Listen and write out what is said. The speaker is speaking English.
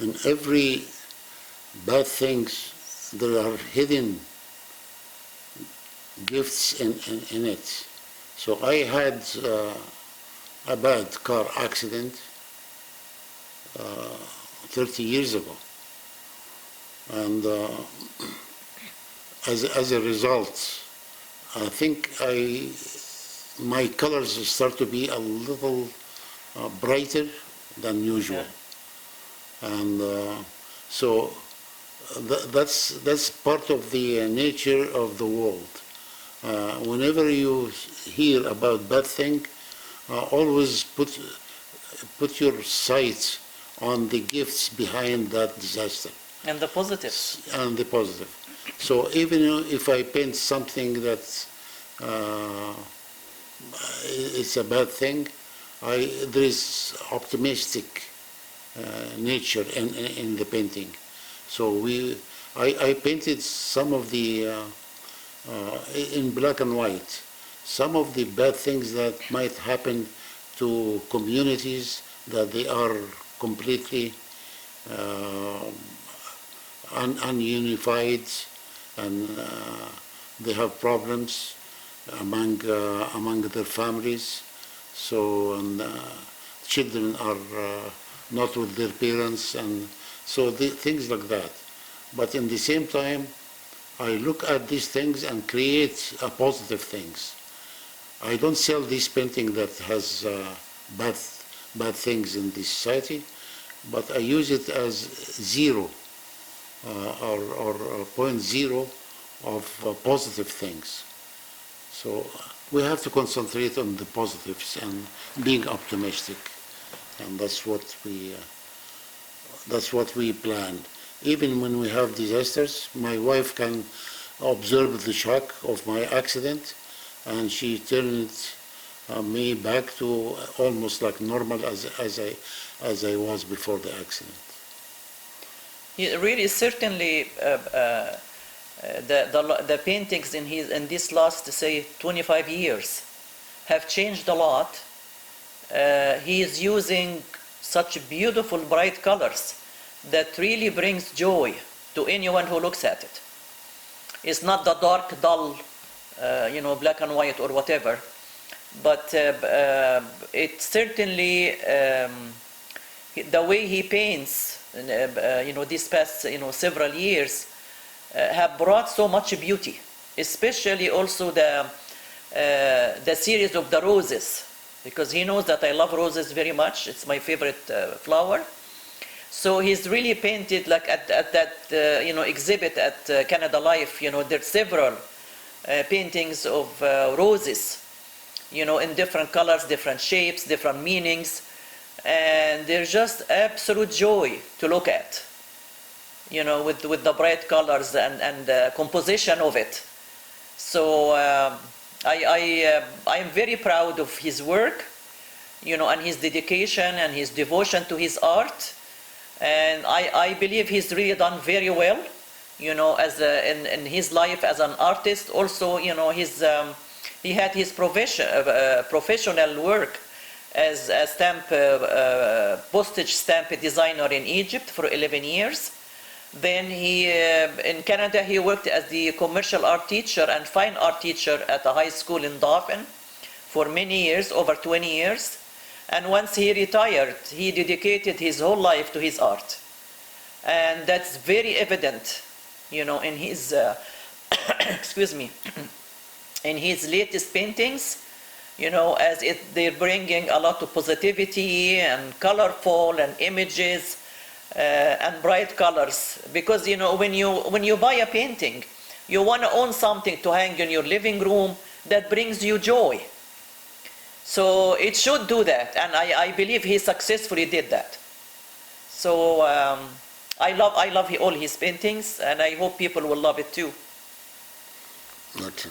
In every bad things, there are hidden gifts in it. So I had a bad car accident 30 years ago. And as a result, I think my colors start to be a little brighter than usual. Yeah. And so that's part of the nature of the world. Whenever you hear about bad thing, always put your sights on the gifts behind that disaster. And the positives. And the positive. So even if I paint something that it's a bad thing, there is optimistic nature in the painting. So I painted some of the in black and white, some of the bad things that might happen to communities that they are completely ununified, and they have problems among their families. So children are not with their parents, and so things like that. But in the same time, I look at these things and create positive things. I don't sell this painting that has bad things in this society, but I use it as zero or point zero of positive things. So we have to concentrate on the positives and being optimistic, and that's what we plan. Even when we have disasters, my wife can observe the shock of my accident, and she turned me back to almost like normal as I was before the accident. Really, certainly, the paintings in this last, say, 25 years have changed a lot. He is using such beautiful bright colors that really brings joy to anyone who looks at it. It's not the dark, dull, black and white or whatever, but it certainly, the way he paints, these past, several years, have brought so much beauty, especially also the series of the roses, because he knows that I love roses very much. It's my favorite flower. So he's really painted, like at that exhibit at Canada Life. There's several paintings of roses, in different colors, different shapes, different meanings, and they're just absolute joy to look at. With the bright colors and the composition of it. So I am very proud of his work, and his dedication and his devotion to his art. And I believe he's really done very well, as in his life as an artist. Also, he had his professional work as a postage stamp designer in Egypt for 11 years. Then in Canada, he worked as the commercial art teacher and fine art teacher at a high school in Dauphin for many years, over 20 years. And once he retired, he dedicated his whole life to his art. And that's very evident, in his, excuse me, in his latest paintings, as they're bringing a lot of positivity and colorful and images and bright colors. Because, when you buy a painting, you want to own something to hang in your living room that brings you joy. So it should do that, and I believe he successfully did that. So I love all his paintings, and I hope people will love it too. Okay.